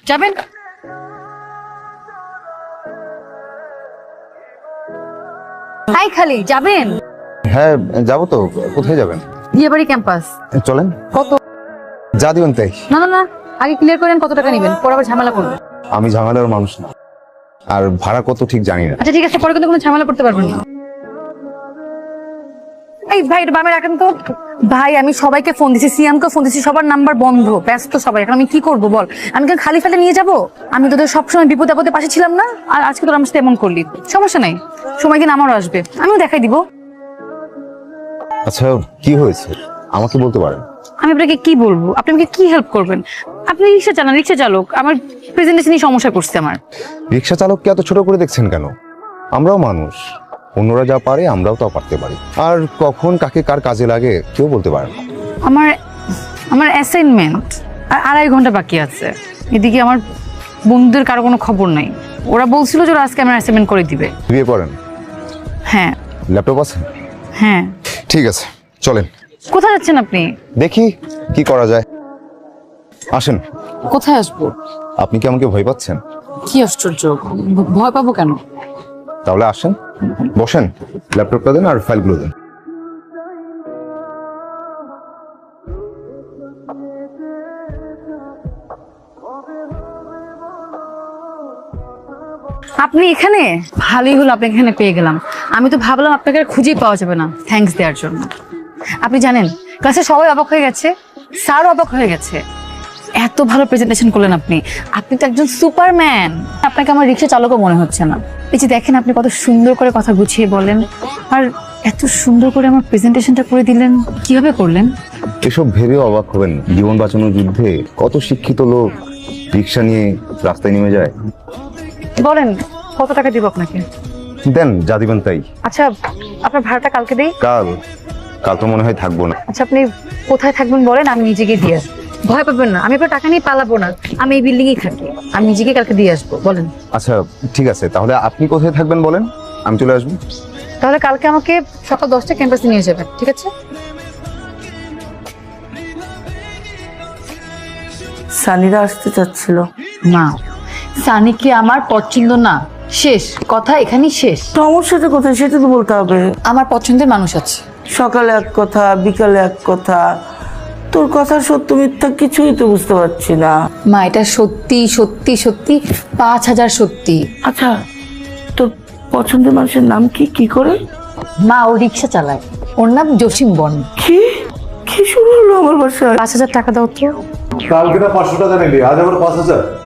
যাবেন? হাই খালি যাবেন? হ্যাঁ যাবো তো। কোথায় যাবেন? বিয়েবাড়ি ক্যাম্পাস। চলেন। কত? যা দিবেন তাই। না না না, আগে ক্লিয়ার করেন কত টাকা নেবেন, পরে আবার ঝামেলা করবেন। আমি ঝামেলার মানুষ না, আর ভাড়া কত ঠিক জানি না। আচ্ছা ঠিক আছে, পরে কিন্তু কোনো ঝামেলা করতে পারবেন না। এই ভাই এটা বামে রাখেন তো। ভাই আমি সবাইকে ফোন দিছি, সিয়ামকে ফোন দিছি, সবার নাম্বার বন্ধ, ব্যস্ত সবাই। এখন আমি কি করব বল? আমি কি খালি ফেলে নিয়ে যাব? আমি তোদের সবসময় বিপদ আপদে পাশে ছিলাম না, আর আজকে তোর আমার সাথে এমন করলি। সমস্যা নাই, সময় দিন আমারও আসবে, আমিও দেখাই দিব। আচ্ছা কি হয়েছে আমাকে বলতে পারেন? আমি আপনাকে কি বলবো? আপনি আমাকে কি হেল্প করবেন? আপনি রিক্সা চালান, রিক্সা চালক, আমার প্রেজেন্টেশনই সমস্যা করছে আমার। রিক্সা চালককে এত ছোট করে দেখছেন কেন? আমরাও মানুষ, অন্যরা যা পারে আমরাও তা পারতে পারি। আর কখন কাকে কার কাজে লাগে কেউ বলতে পারে না। আমার আমার অ্যাসাইনমেন্ট আর 2.5 ঘন্টা বাকি আছে। এদিকে আমার বন্ধুদের কারো কোনো খবর নাই। ওরা বলছিল যে ওরা আজকে আমার অ্যাসাইনমেন্ট করে দিবে। বিয়ে করেন? হ্যাঁ ল্যাপটপ আছে? হ্যাঁ। ঠিক আছে চলেন। কোথায় যাচ্ছেন আপনি? দেখি কি করা যায়, আসেন। কোথায় আসবো? আপনি কি আমাকে ভয় পাচ্ছেন? কি আশ্চর্য, ভয় পাবো কেন? তাহলে আসেন, বসেন, ল্যাপটপটা দেন আর ফাইলগুলো দেন। আপনি এখানে? ভালোই হলো আপনি এখানে পেয়ে গেলাম। আমি তো ভাবলাম আপনাকে আর খুঁজেই পাওয়া যাবে না থ্যাঙ্কস দেওয়ার জন্য। আপনি জানেন ক্লাসে সবাই অবাক হয়ে গেছে, স্যারও অবাক হয়ে গেছে। এত ভালো প্রেজেন্টেশন করলেন আপনি। আপনি তো একজন সুপারম্যান। আপনাকে আমার রিক্সা চালকও মনে হচ্ছে না। এই যে দেখেন আপনি কত সুন্দর করে কথা গুছিয়ে বলেন, আর এত সুন্দর করে আমার প্রেজেন্টেশনটা করে দিলেন। কিভাবে করলেন? এসব ভেবেও অবাক হবেন, জীবন বাঁচানোর যুদ্ধে কত শিক্ষিত লোক রিক্সা নিয়ে রাস্তায় নেমে যায়। বলেন কত টাকা দিব আপনাকে? দেন যা দিবেন তাই। আচ্ছা আপনার ভাড়াটা কালকে দেই। কাল? কাল তো মনে হয় থাকবো না। আচ্ছা আপনি কোথায় থাকবেন বলেন, আমি নিজেকে দিয়ে আসবো। ভয় পাবেন না, আমি আপনার টাকা নিয়ে পালাবো না। আমি এই বিল্ডিং-এই থাকি, আমি নিজেকে কালকে দিয়ে আসবো। বলেন। আচ্ছা ঠিক আছে, তাহলে আপনি কোথায় থাকবেন বলেন, আমি চলে আসবো। তাহলে কালকে আমাকে সকাল 10টা ক্যাম্পাসে নিয়ে যাবেন, ঠিক আছে? সানিরা আসতে চাচ্ছিল। না, সানিকে আমার পছন্দ না। শেষ কথা, এখানেই শেষ। সমস্যাটা কোথায় সেটা তো বলতে হবে। আমার পছন্দের মানুষ আছে। সকালে এক কথা, বিকালে এক কথা, তোর কথা সত্য মিথ্যা কিছুই তো বুঝতে পারছি না। মা এটা সত্যি সত্যি সত্যি, 5000 সত্যি। আচ্ছা তোর পছন্দের মানুষের নাম কি? কি করে? মা ও রিক্সা চালায়, ওর নাম জসিম বন। কি কি শুরু হলো আমার বাসায়? 5000 টাকা দাও তো। কালকে না 500 টাকা নিবি, আজ আবার 5000?